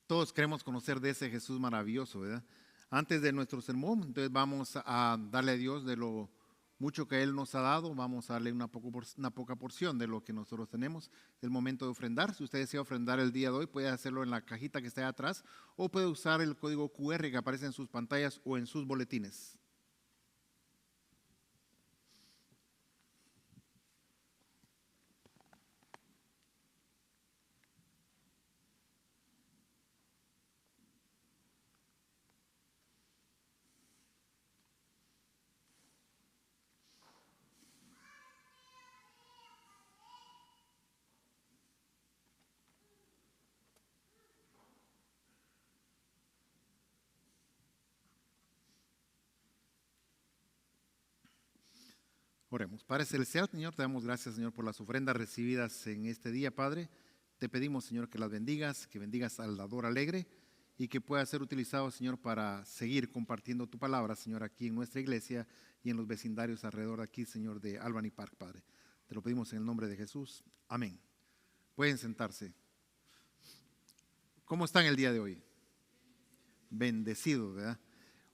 Todos queremos conocer de ese Jesús maravilloso, ¿verdad? Antes de nuestro sermón, entonces vamos a darle a Dios de lo mucho que Él nos ha dado. Vamos a darle una poca porción de lo que nosotros tenemos. Es el momento de ofrendar. Si usted desea ofrendar el día de hoy, puede hacerlo en la cajita que está ahí atrás o puede usar el código QR que aparece en sus pantallas o en sus boletines. Oremos. Padre Celestial, Señor, te damos gracias, Señor, por las ofrendas recibidas en este día, Padre. Te pedimos, Señor, que las bendigas, que bendigas al dador alegre y que pueda ser utilizado, Señor, para seguir compartiendo tu palabra, Señor, aquí en nuestra iglesia y en los vecindarios alrededor de aquí, Señor, de Albany Park, Padre. Te lo pedimos en el nombre de Jesús. Amén. Pueden sentarse. ¿Cómo están el día de hoy? Bendecidos, ¿verdad?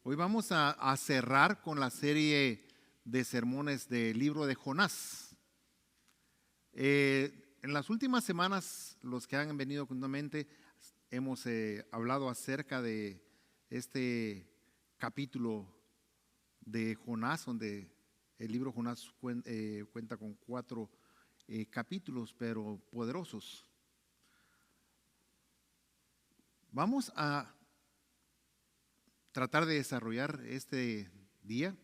Hoy vamos a cerrar con la serie de sermones del libro de Jonás. En las últimas semanas, los que han venido continuamente, hemos hablado acerca de este capítulo de Jonás, donde el libro de Jonás cuenta con 4 capítulos, pero poderosos. Vamos a tratar de desarrollar este día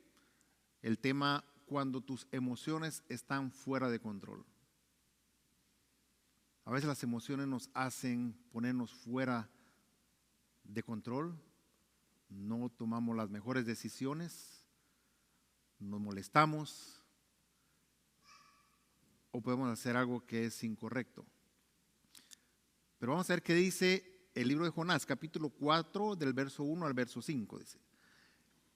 el tema cuando tus emociones están fuera de control. A veces las emociones nos hacen ponernos fuera de control, no tomamos las mejores decisiones, nos molestamos o podemos hacer algo que es incorrecto. Pero vamos a ver qué dice el libro de Jonás, capítulo 4, del verso 1 al verso 5, dice.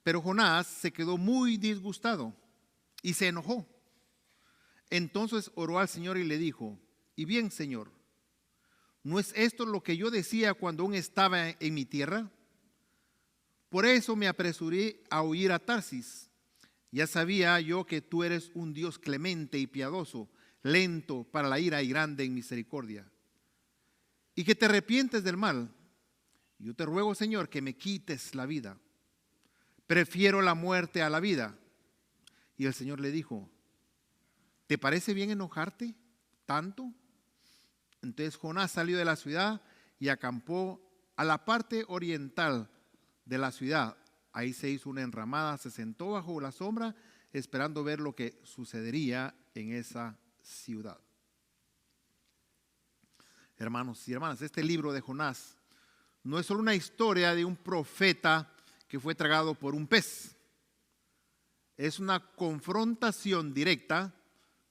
Pero Jonás se quedó muy disgustado y se enojó. Entonces oró al Señor y le dijo: ¿Y bien, Señor, no es esto lo que yo decía cuando aún estaba en mi tierra? Por eso me apresuré a huir a Tarsis. Ya sabía yo que tú eres un Dios clemente y piadoso, lento para la ira y grande en misericordia, y que te arrepientes del mal. Yo te ruego, Señor, que me quites la vida. Prefiero la muerte a la vida. Y el Señor le dijo: ¿te parece bien enojarte tanto? Entonces Jonás salió de la ciudad y acampó a la parte oriental de la ciudad. Ahí se hizo una enramada, se sentó bajo la sombra, esperando ver lo que sucedería en esa ciudad. Hermanos y hermanas, este libro de Jonás no es solo una historia de un profeta que fue tragado por un pez. Es una confrontación directa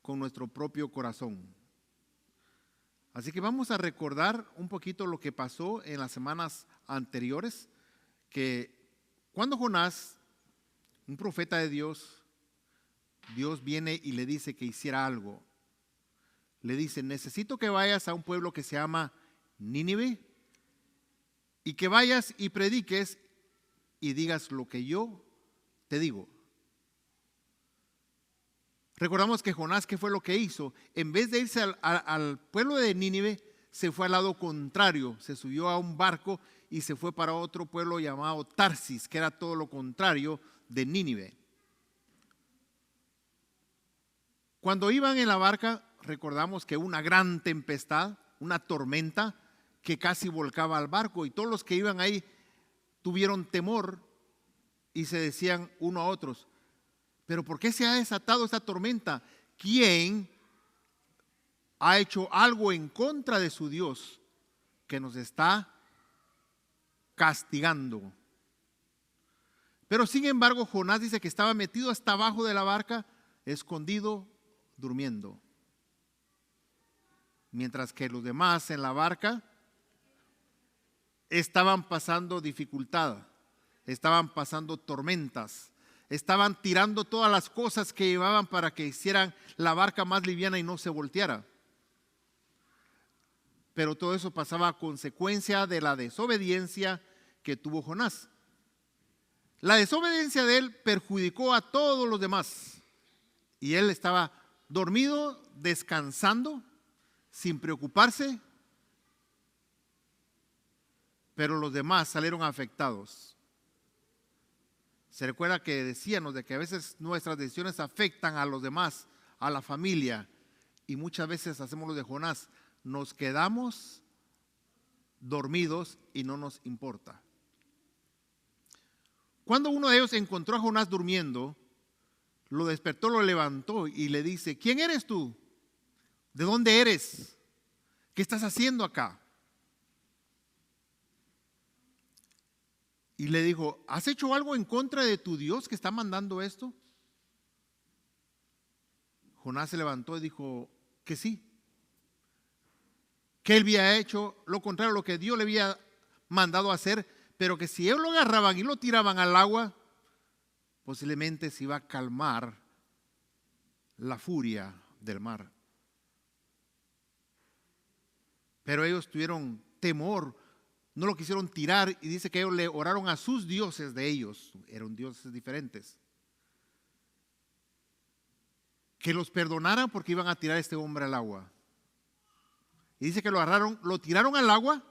con nuestro propio corazón. Así que vamos a recordar un poquito lo que pasó en las semanas anteriores, que cuando Jonás, un profeta de Dios, Dios viene y le dice que hiciera algo. Le dice: necesito que vayas a un pueblo que se llama Nínive y que vayas y prediques y digas lo que yo te digo. Recordamos que Jonás, ¿qué fue lo que hizo? En vez de irse al pueblo de Nínive, se fue al lado contrario, se subió a un barco y se fue para otro pueblo llamado Tarsis, que era todo lo contrario de Nínive. Cuando iban en la barca, recordamos que una gran tempestad, una tormenta que casi volcaba al barco, y todos los que iban ahí tuvieron temor y se decían uno a otros: ¿pero por qué se ha desatado esta tormenta? ¿Quién ha hecho algo en contra de su Dios que nos está castigando? Pero sin embargo, Jonás dice que estaba metido hasta abajo de la barca, escondido, durmiendo. Mientras que los demás en la barca estaban pasando dificultad, estaban pasando tormentas, estaban tirando todas las cosas que llevaban para que hicieran la barca más liviana y no se volteara. pero todo eso pasaba a consecuencia de la desobediencia que tuvo Jonás. La desobediencia de él perjudicó a todos los demás y él estaba dormido, descansando, sin preocuparse, pero los demás salieron afectados. Se recuerda que decíamos de que a veces nuestras decisiones afectan a los demás, a la familia, y muchas veces hacemos lo de Jonás, nos quedamos dormidos y no nos importa. Cuando uno de ellos encontró a Jonás durmiendo, lo despertó, lo levantó y le dice: ¿quién eres tú? ¿De dónde eres? ¿Qué estás haciendo acá? Y le dijo: ¿has hecho algo en contra de tu Dios que está mandando esto? Jonás se levantó y dijo que sí, que él había hecho lo contrario a lo que Dios le había mandado hacer, pero que si ellos lo agarraban y lo tiraban al agua, posiblemente se iba a calmar la furia del mar. Pero ellos tuvieron temor, no lo quisieron tirar, y dice que ellos le oraron a sus dioses de ellos, eran dioses diferentes, que los perdonaran porque iban a tirar a este hombre al agua. Y dice que lo agarraron, lo tiraron al agua,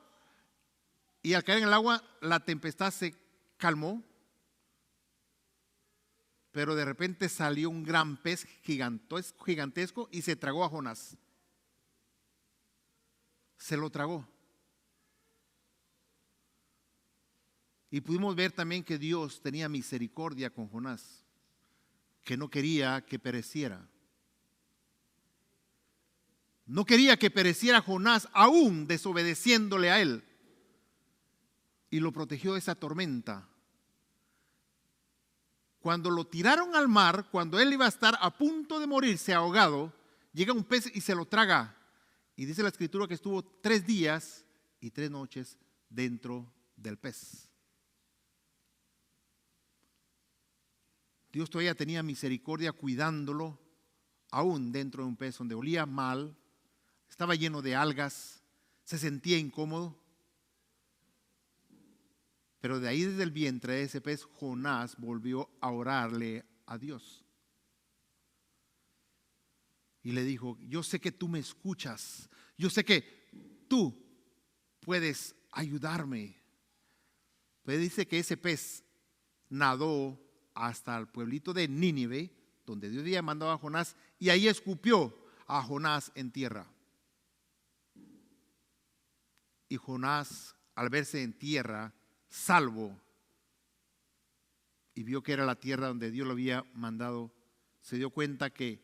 y al caer en el agua la tempestad se calmó, pero de repente salió un gran pez gigantesco y se tragó a Jonás. Se lo tragó. Y pudimos ver también que Dios tenía misericordia con Jonás, que no quería que pereciera. No quería que pereciera Jonás, aún desobedeciéndole a él. Y lo protegió de esa tormenta. Cuando lo tiraron al mar, cuando él iba a estar a punto de morirse ahogado, llega un pez y se lo traga. Y dice la escritura que estuvo 3 días y 3 noches dentro del pez. Dios todavía tenía misericordia cuidándolo, aún dentro de un pez donde olía mal, estaba lleno de algas, se sentía incómodo. Pero de ahí, desde el vientre de ese pez, Jonás volvió a orarle a Dios. Y le dijo: yo sé que tú me escuchas, yo sé que tú puedes ayudarme. Pues dice que ese pez nadó hasta el pueblito de Nínive, donde Dios había mandado a Jonás, y ahí escupió a Jonás en tierra. Y Jonás, al verse en tierra, salvo, y vio que era la tierra donde Dios lo había mandado, se dio cuenta que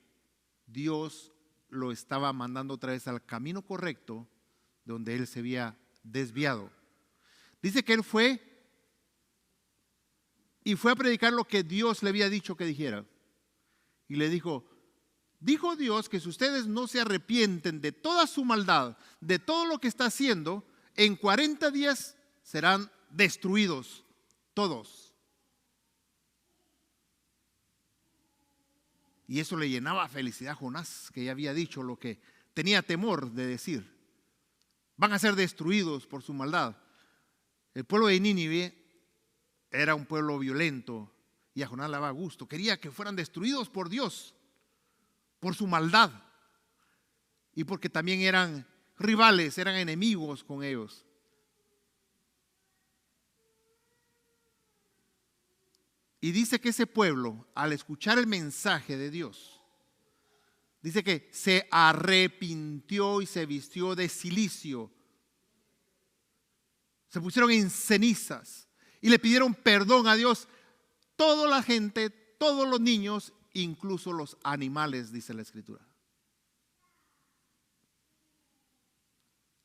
Dios lo estaba mandando otra vez al camino correcto, donde él se había desviado. Dice que él fue a predicar lo que Dios le había dicho que dijera. Y le dijo: dijo Dios que si ustedes no se arrepienten de toda su maldad, de todo lo que está haciendo, en 40 días serán destruidos todos. Y eso le llenaba felicidad a Jonás, que ya había dicho lo que tenía temor de decir. Van a ser destruidos por su maldad. El pueblo de Nínive era un pueblo violento y a Jonás le daba gusto. Quería que fueran destruidos por Dios, por su maldad, y porque también eran rivales, eran enemigos con ellos. Y dice que ese pueblo, al escuchar el mensaje de Dios, dice que se arrepintió y se vistió de cilicio. Se pusieron en cenizas y le pidieron perdón a Dios. Toda la gente, todos los niños, incluso los animales, dice la escritura.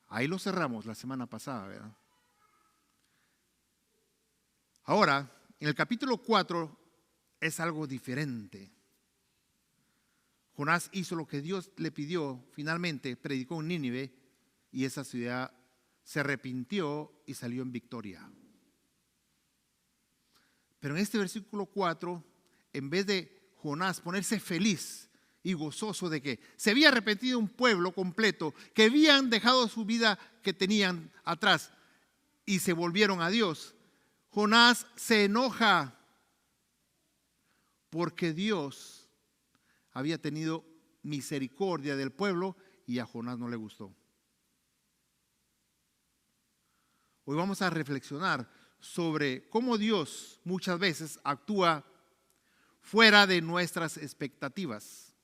Ahí lo cerramos la semana pasada, ¿verdad? Ahora, en el capítulo 4 es algo diferente. Jonás hizo lo que Dios le pidió, finalmente predicó en Nínive y esa ciudad se arrepintió y salió en victoria. Pero en este versículo 4, en vez de Jonás ponerse feliz y gozoso de que se había arrepentido un pueblo completo, que habían dejado su vida que tenían atrás y se volvieron a Dios, Jonás se enoja porque Dios había tenido misericordia del pueblo y a Jonás no le gustó. Hoy vamos a reflexionar sobre cómo Dios muchas veces actúa fuera de nuestras expectativas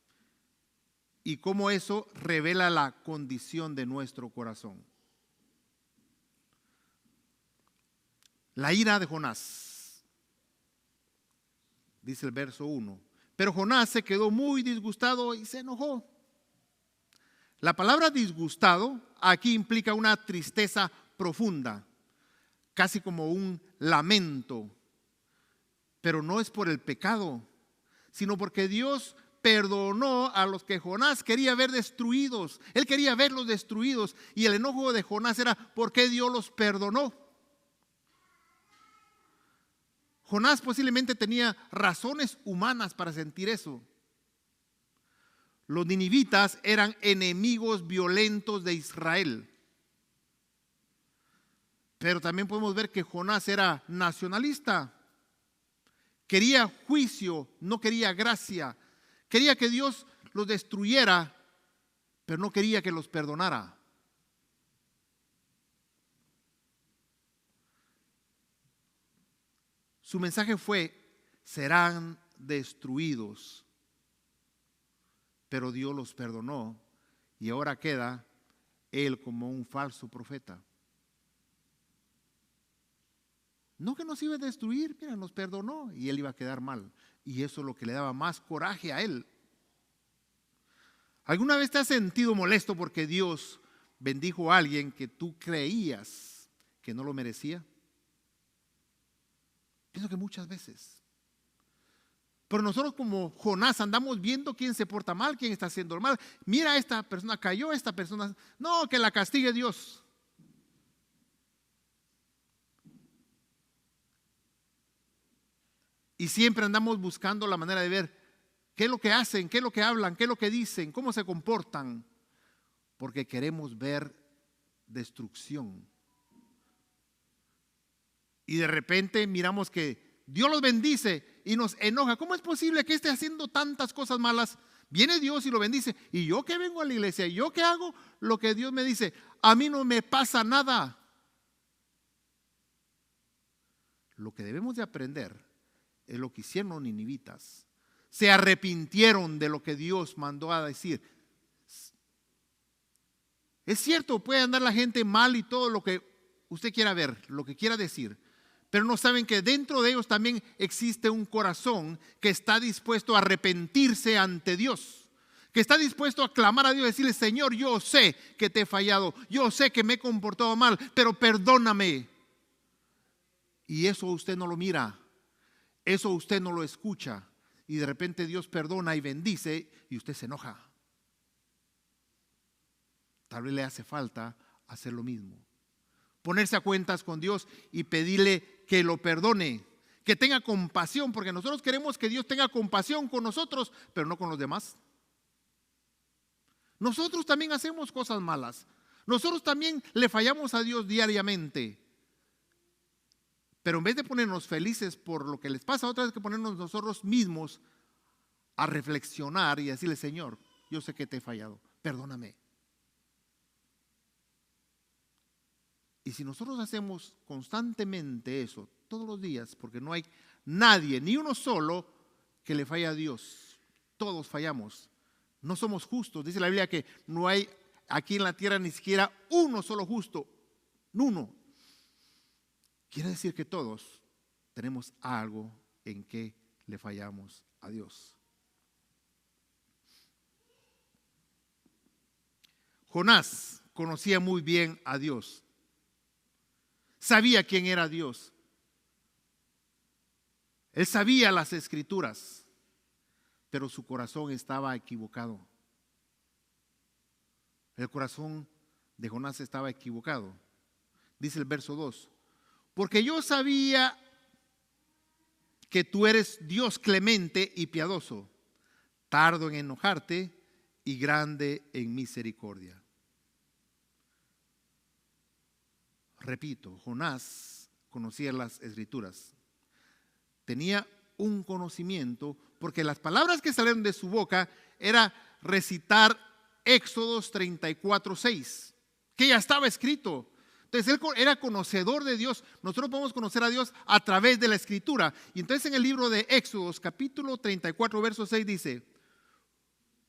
y cómo eso revela la condición de nuestro corazón. La ira de Jonás, dice el verso 1. Pero Jonás se quedó muy disgustado y se enojó. La palabra disgustado aquí implica una tristeza profunda, casi como un lamento, pero no es por el pecado, sino porque Dios perdonó a los que Jonás quería ver destruidos. Él quería verlos destruidos y el enojo de Jonás era porque Dios los perdonó. Jonás posiblemente tenía razones humanas para sentir eso. Los ninivitas eran enemigos violentos de Israel. Pero también podemos ver que Jonás era nacionalista. Quería juicio, no quería gracia. Quería que Dios los destruyera, pero no quería que los perdonara. Su mensaje fue: serán destruidos. Pero Dios los perdonó y ahora queda él como un falso profeta. No que nos iba a destruir, mira, nos perdonó y él iba a quedar mal. Y eso es lo que le daba más coraje a él. ¿Alguna vez te has sentido molesto porque Dios bendijo a alguien que tú creías que no lo merecía? Pienso que muchas veces. Pero nosotros como Jonás andamos viendo quién se porta mal, quién está haciendo mal. Mira, esta persona cayó, esta persona... No, que la castigue Dios. Y siempre andamos buscando la manera de ver qué es lo que hacen, qué es lo que hablan, qué es lo que dicen, cómo se comportan. Porque queremos ver destrucción. Y de repente miramos que Dios los bendice y nos enoja. ¿Cómo es posible que esté haciendo tantas cosas malas? Viene Dios y lo bendice. ¿Y yo que vengo a la iglesia? ¿Y yo que hago lo que Dios me dice? A mí no me pasa nada. Lo que debemos de aprender es lo que hicieron los ninivitas. Se arrepintieron de lo que Dios mandó a decir. Es cierto, puede andar la gente mal y todo lo que usted quiera ver, lo que quiera decir. Pero no saben que dentro de ellos también existe un corazón que está dispuesto a arrepentirse ante Dios, que está dispuesto a clamar a Dios y decirle: Señor, yo sé que te he fallado, yo sé que me he comportado mal, pero perdóname. Y eso usted no lo mira, eso usted no lo escucha, y de repente Dios perdona y bendice y usted se enoja. Tal vez le hace falta hacer lo mismo. Ponerse a cuentas con Dios y pedirle que lo perdone, que tenga compasión, porque nosotros queremos que Dios tenga compasión con nosotros, pero no con los demás. Nosotros también hacemos cosas malas, nosotros también le fallamos a Dios diariamente, pero en vez de ponernos felices por lo que les pasa, otra vez que ponernos nosotros mismos a reflexionar y decirle: Señor, yo sé que te he fallado, perdóname. Y si nosotros hacemos constantemente eso, todos los días, porque no hay nadie, ni uno solo, que le falle a Dios. Todos fallamos. No somos justos. Dice la Biblia que no hay aquí en la tierra ni siquiera uno solo justo. Uno. Quiere decir que todos tenemos algo en que le fallamos a Dios. Jonás conocía muy bien a Dios. Sabía quién era Dios. Él sabía las escrituras, pero su corazón estaba equivocado. El corazón de Jonás estaba equivocado. Dice el verso 2: porque yo sabía que tú eres Dios clemente y piadoso, tardo en enojarte y grande en misericordia. Repito, Jonás conocía las Escrituras. Tenía un conocimiento, porque las palabras que salieron de su boca era recitar Éxodos 34:6, que ya estaba escrito. Entonces él era conocedor de Dios. Nosotros podemos conocer a Dios a través de la Escritura. Y entonces en el libro de Éxodos, capítulo 34, verso 6 dice,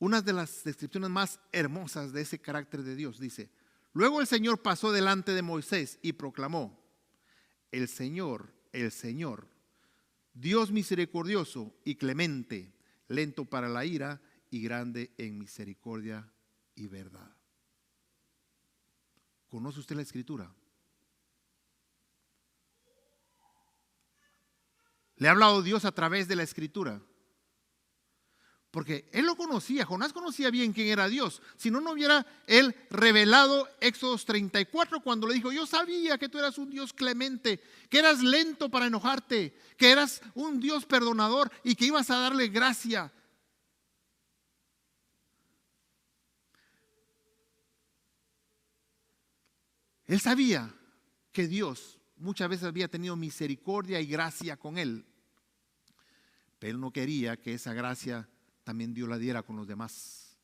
una de las descripciones más hermosas de ese carácter de Dios, dice: luego el Señor pasó delante de Moisés y proclamó: el Señor, Dios misericordioso y clemente, lento para la ira y grande en misericordia y verdad. ¿Conoce usted la Escritura? ¿Le ha hablado Dios a través de la Escritura? Porque él lo conocía, Jonás conocía bien quién era Dios. Si no, no hubiera él revelado Éxodos 34 cuando le dijo: yo sabía que tú eras un Dios clemente, que eras lento para enojarte, que eras un Dios perdonador y que ibas a darle gracia. Él sabía que Dios muchas veces había tenido misericordia y gracia con él, pero él no quería que esa gracia también Dios la diera con los demás.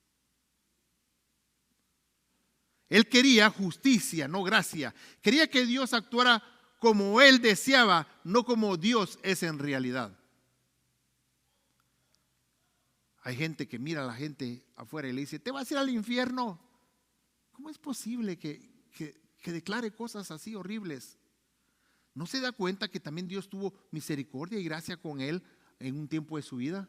Él quería justicia, no gracia. Quería que Dios actuara como él deseaba, no como Dios es en realidad. Hay gente que mira a la gente afuera y le dice: te vas a ir al infierno. ¿Cómo es posible que declare cosas así horribles? ¿No se da cuenta que también Dios tuvo misericordia y gracia con él en un tiempo de su vida?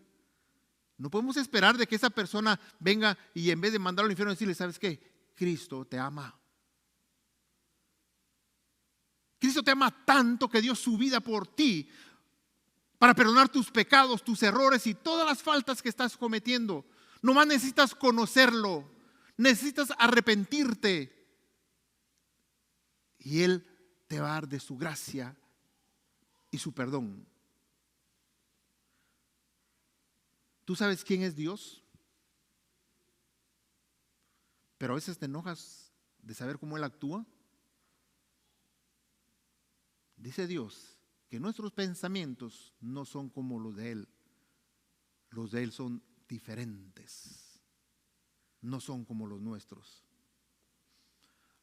No podemos esperar de que esa persona venga y en vez de mandarlo al infierno decirle: ¿sabes qué? Cristo te ama. Cristo te ama tanto que dio su vida por ti para perdonar tus pecados, tus errores y todas las faltas que estás cometiendo. Nomás necesitas conocerlo, necesitas arrepentirte y Él te va a dar de su gracia y su perdón. ¿Tú sabes quién es Dios? Pero a veces te enojas de saber cómo Él actúa. Dice Dios que nuestros pensamientos no son como los de Él. Los de Él son diferentes. No son como los nuestros.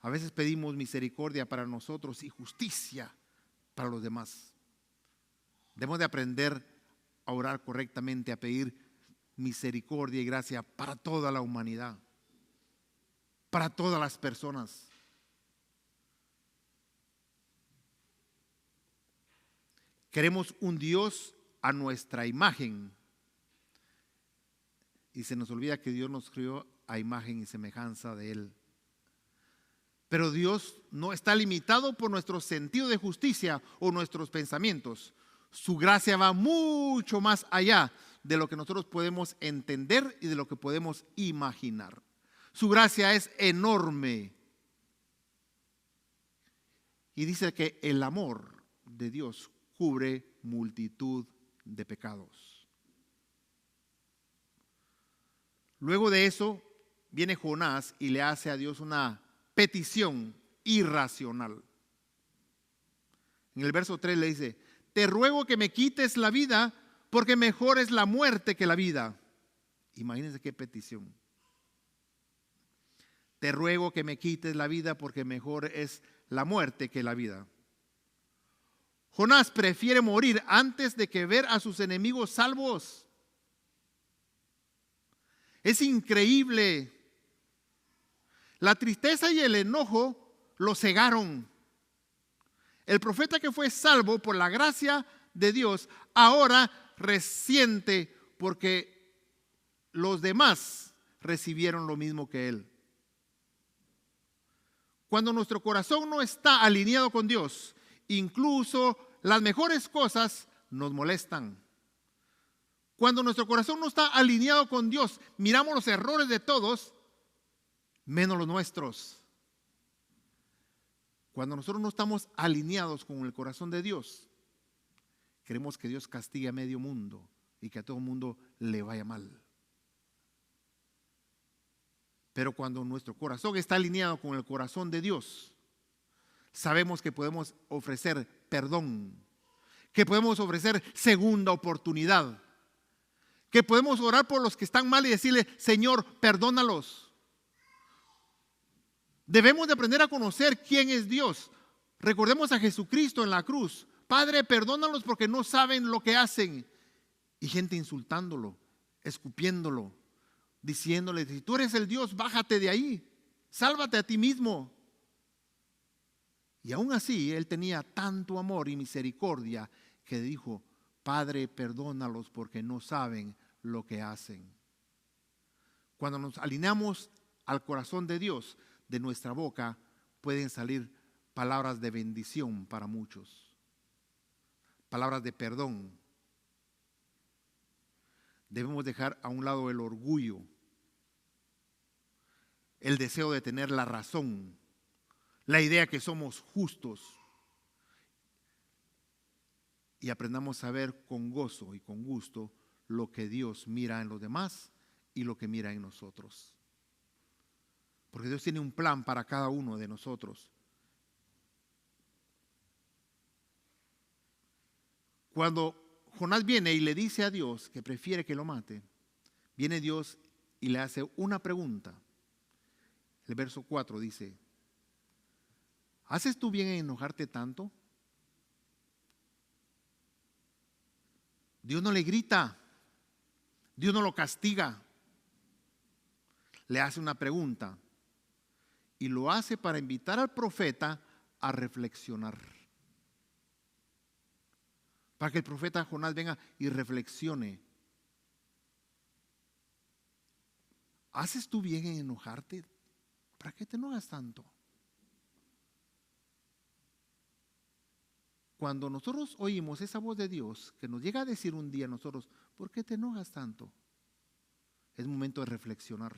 A veces pedimos misericordia para nosotros y justicia para los demás. Debemos de aprender a orar correctamente, a pedir misericordia y gracia para toda la humanidad, para todas las personas. Queremos un Dios a nuestra imagen y se nos olvida que Dios nos creó a imagen y semejanza de Él. Pero Dios no está limitado por nuestro sentido de justicia o nuestros pensamientos. Su gracia va mucho más allá de lo que nosotros podemos entender y de lo que podemos imaginar. Su gracia es enorme. Y dice que el amor de Dios cubre multitud de pecados. Luego de eso viene Jonás y le hace a Dios una petición irracional. En el verso 3 le dice: te ruego que me quites la vida, porque mejor es la muerte que la vida. Imagínense qué petición. Te ruego que me quites la vida, porque mejor es la muerte que la vida. Jonás prefiere morir antes de que ver a sus enemigos salvos. Es increíble. La tristeza y el enojo lo cegaron. El profeta que fue salvo por la gracia de Dios ahora resiente porque los demás recibieron lo mismo que él. Cuando nuestro corazón no está alineado con Dios, incluso las mejores cosas nos molestan. Cuando nuestro corazón no está alineado con Dios, miramos los errores de todos, menos los nuestros. Cuando nosotros no estamos alineados con el corazón de Dios, queremos que Dios castigue a medio mundo y que a todo mundo le vaya mal. Pero cuando nuestro corazón está alineado con el corazón de Dios, sabemos que podemos ofrecer perdón, que podemos ofrecer segunda oportunidad, que podemos orar por los que están mal y decirle: Señor, perdónalos. Debemos de aprender a conocer quién es Dios. Recordemos a Jesucristo en la cruz. Padre, perdónalos porque no saben lo que hacen. Y gente insultándolo, escupiéndolo, diciéndole: si tú eres el Dios, bájate de ahí, sálvate a ti mismo. Y aún así Él tenía tanto amor y misericordia que dijo: Padre, perdónalos porque no saben lo que hacen. Cuando nos alineamos al corazón de Dios, de nuestra boca pueden salir palabras de bendición para muchos, palabras de perdón. Debemos dejar a un lado el orgullo, el deseo de tener la razón, la idea que somos justos, y aprendamos a ver con gozo y con gusto lo que Dios mira en los demás y lo que mira en nosotros. Porque Dios tiene un plan para cada uno de nosotros. Cuando Jonás viene y le dice a Dios que prefiere que lo mate, viene Dios y le hace una pregunta. El verso 4 dice: ¿haces tú bien en enojarte tanto? Dios no le grita, Dios no lo castiga, le hace una pregunta y lo hace para invitar al profeta a reflexionar. Para que el profeta Jonás venga y reflexione. ¿Haces tú bien en enojarte? ¿Para qué te enojas tanto? Cuando nosotros oímos esa voz de Dios que nos llega a decir un día a nosotros: ¿por qué te enojas tanto? Es momento de reflexionar.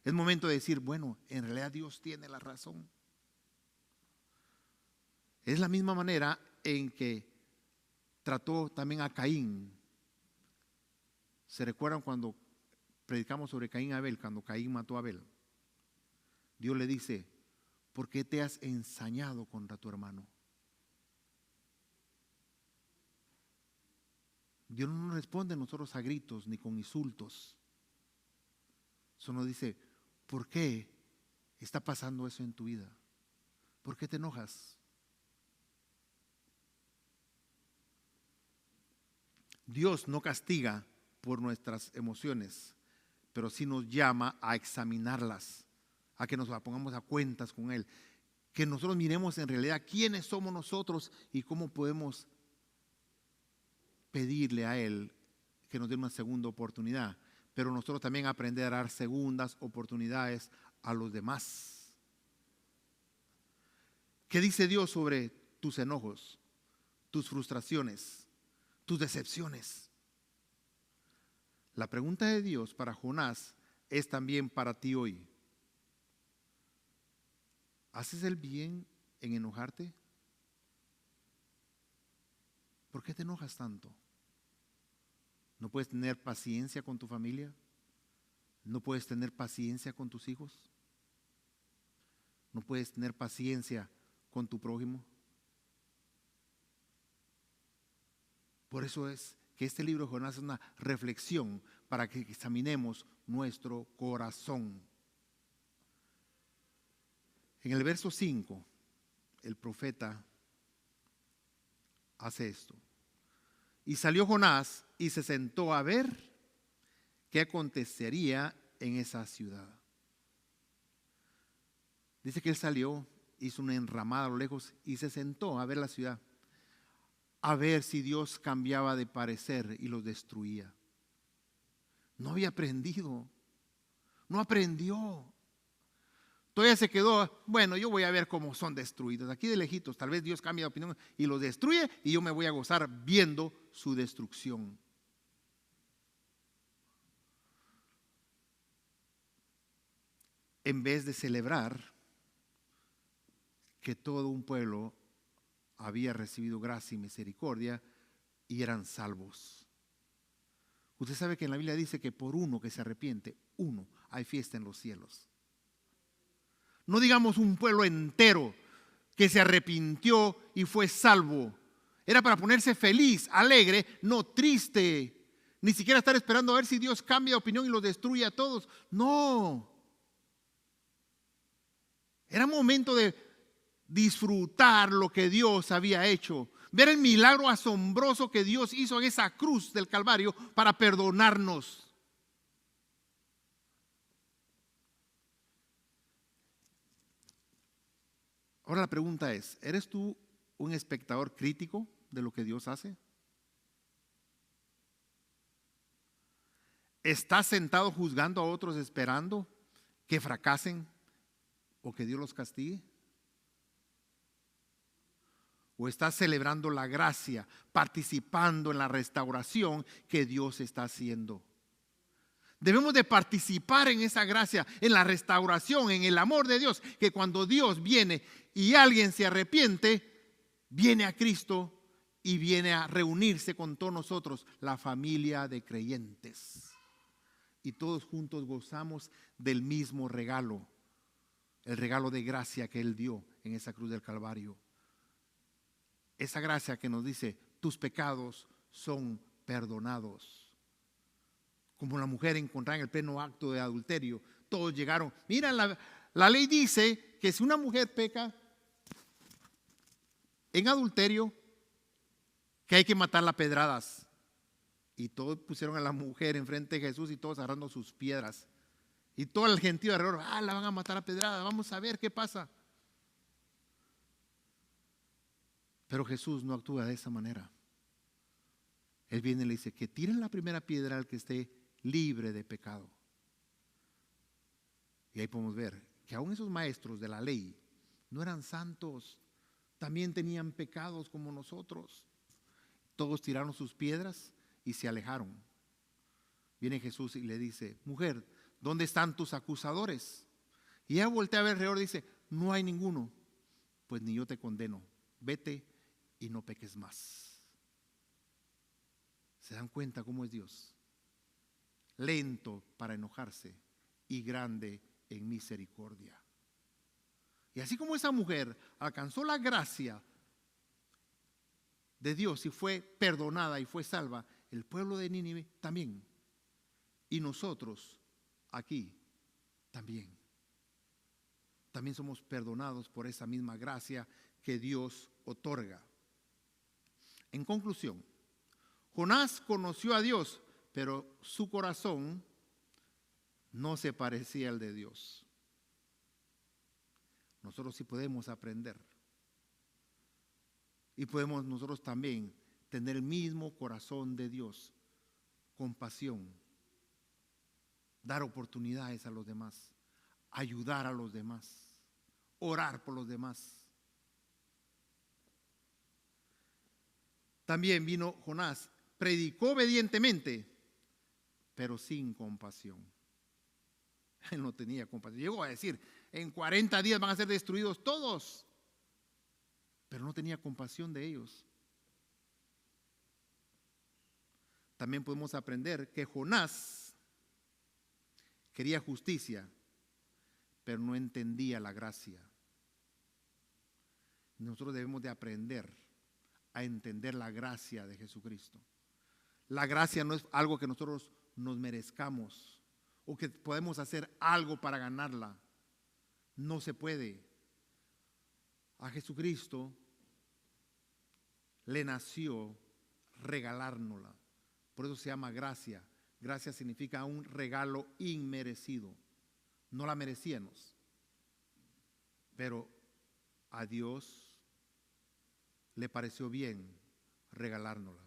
Es momento de decir: bueno, en realidad Dios tiene la razón. Es la misma manera en que trató también a Caín. ¿Se recuerdan cuando predicamos sobre Caín y Abel? Cuando Caín mató a Abel, Dios le dice: ¿por qué te has ensañado contra tu hermano? Dios no nos responde a nosotros a gritos ni con insultos. Solo dice: ¿por qué está pasando eso en tu vida? ¿Por qué te enojas? Dios no castiga por nuestras emociones, pero sí nos llama a examinarlas, a que nos pongamos a cuentas con Él, que nosotros miremos en realidad quiénes somos nosotros y cómo podemos pedirle a Él que nos dé una segunda oportunidad, pero nosotros también aprender a dar segundas oportunidades a los demás. ¿Qué dice Dios sobre tus enojos, tus frustraciones, tus decepciones? La pregunta de Dios para Jonás es también para ti hoy. ¿Haces el bien en enojarte? ¿Por qué te enojas tanto? ¿No puedes tener paciencia con tu familia? ¿No puedes tener paciencia con tus hijos? ¿No puedes tener paciencia con tu prójimo? Por eso es que este libro de Jonás es una reflexión para que examinemos nuestro corazón. En el verso 5, el profeta hace esto. Y salió Jonás y se sentó a ver qué acontecería en esa ciudad. Dice que él salió, hizo una enramada a lo lejos y se sentó a ver la ciudad, a ver si Dios cambiaba de parecer y los destruía. No había aprendido, no aprendió. Todavía se quedó: bueno, yo voy a ver cómo son destruidos. Aquí de lejitos, tal vez Dios cambia de opinión y los destruye y yo me voy a gozar viendo su destrucción. En vez de celebrar que todo un pueblo había recibido gracia y misericordia y eran salvos. Usted sabe que en la Biblia dice que por uno que se arrepiente, uno, hay fiesta en los cielos. No digamos un pueblo entero que se arrepintió y fue salvo. Era para ponerse feliz, alegre, no triste. Ni siquiera estar esperando a ver si Dios cambia de opinión y los destruye a todos. No. Era momento de disfrutar lo que Dios había hecho. Ver el milagro asombroso que Dios hizo en esa cruz del Calvario para perdonarnos. Ahora la pregunta es, ¿eres tú un espectador crítico de lo que Dios hace? ¿Estás sentado juzgando a otros esperando que fracasen o que Dios los castigue? ¿O estás celebrando la gracia, participando en la restauración que Dios está haciendo? Debemos de participar en esa gracia, en la restauración, en el amor de Dios, que cuando Dios viene y alguien se arrepiente, viene a Cristo y viene a reunirse con todos nosotros, la familia de creyentes. Y todos juntos gozamos del mismo regalo, el regalo de gracia que Él dio en esa cruz del Calvario. Esa gracia que nos dice, tus pecados son perdonados. Como la mujer encontrada en el pleno acto de adulterio, todos llegaron. Mira, la ley dice que si una mujer peca en adulterio, que hay que matarla a pedradas. Y todos pusieron a la mujer enfrente de Jesús y todos agarrando sus piedras. Y todo el gentío alrededor, la van a matar a pedradas, vamos a ver qué pasa. Pero Jesús no actúa de esa manera. Él viene y le dice que tiren la primera piedra al que esté libre de pecado. Y ahí podemos ver que aún esos maestros de la ley no eran santos, también tenían pecados como nosotros. Todos tiraron sus piedras y se alejaron. Viene Jesús y le dice, mujer, ¿dónde están tus acusadores? Y ella voltea a ver alrededor y dice, no hay ninguno. Pues ni yo te condeno, vete y no peques más. ¿Se dan cuenta cómo es Dios? Lento para enojarse y grande en misericordia. Y así como esa mujer alcanzó la gracia de Dios y fue perdonada y fue salva, el pueblo de Nínive también. Y nosotros aquí también. También somos perdonados por esa misma gracia que Dios otorga. En conclusión, Jonás conoció a Dios, pero su corazón no se parecía al de Dios. Nosotros sí podemos aprender. Y podemos nosotros también tener el mismo corazón de Dios, compasión, dar oportunidades a los demás, ayudar a los demás, orar por los demás. También vino Jonás, predicó obedientemente, pero sin compasión. Él no tenía compasión. Llegó a decir, en 40 días van a ser destruidos todos, pero no tenía compasión de ellos. También podemos aprender que Jonás quería justicia, pero no entendía la gracia. Nosotros debemos de aprender a entender la gracia de Jesucristo. La gracia no es algo que nosotros nos merezcamos o que podemos hacer algo para ganarla. No se puede. A Jesucristo le nació regalárnosla. Por eso se llama gracia. Gracia significa un regalo inmerecido. No la merecíamos. Pero a Dios le pareció bien regalárnosla.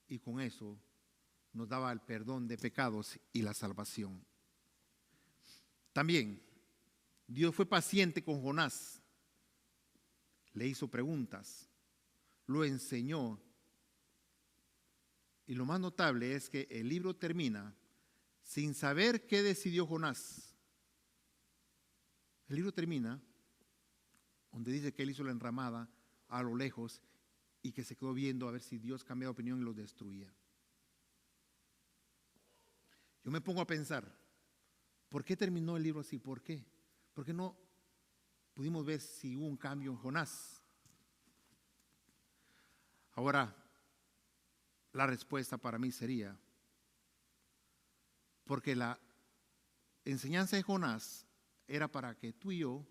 Y con eso nos daba el perdón de pecados y la salvación. También Dios fue paciente con Jonás. Le hizo preguntas, lo enseñó. Y lo más notable es que el libro termina sin saber qué decidió Jonás. El libro termina donde dice que él hizo la enramada a lo lejos y que se quedó viendo a ver si Dios cambiaba de opinión y los destruía. Yo me pongo a pensar, ¿por qué terminó el libro así? ¿Por qué? ¿Por qué no pudimos ver si hubo un cambio en Jonás? Ahora, la respuesta para mí sería, porque la enseñanza de Jonás era para que tú y yo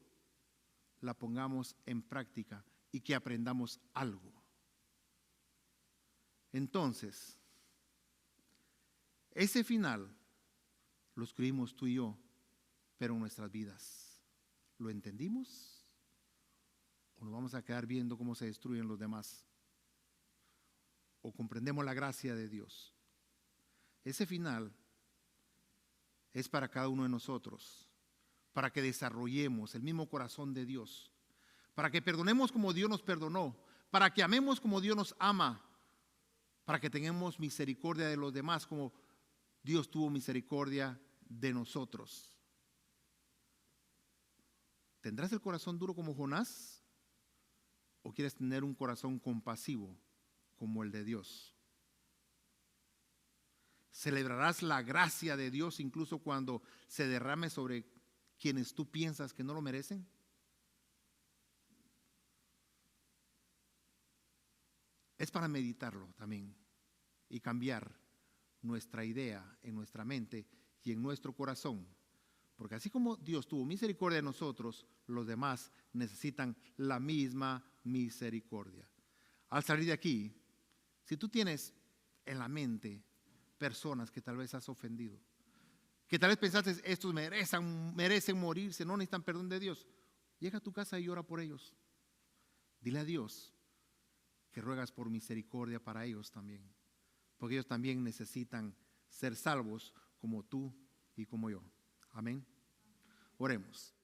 la pongamos en práctica y que aprendamos algo. Entonces, ese final lo escribimos tú y yo, pero en nuestras vidas, ¿lo entendimos? ¿O nos vamos a quedar viendo cómo se destruyen los demás? ¿O comprendemos la gracia de Dios? Ese final es para cada uno de nosotros, para que desarrollemos el mismo corazón de Dios, para que perdonemos como Dios nos perdonó, para que amemos como Dios nos ama, para que tengamos misericordia de los demás como Dios tuvo misericordia de nosotros. ¿Tendrás el corazón duro como Jonás? ¿O quieres tener un corazón compasivo como el de Dios? ¿Celebrarás la gracia de Dios incluso cuando se derrame sobre quienes tú piensas que no lo merecen? Es para meditarlo también y cambiar nuestra idea en nuestra mente y en nuestro corazón. Porque así como Dios tuvo misericordia de nosotros, los demás necesitan la misma misericordia. Al salir de aquí, si tú tienes en la mente personas que tal vez has ofendido, que tal vez pensaste, estos merecen morirse, no necesitan perdón de Dios, llega a tu casa y ora por ellos. Dile a Dios que ruegas por misericordia para ellos también, porque ellos también necesitan ser salvos como tú y como yo. Amén. Oremos.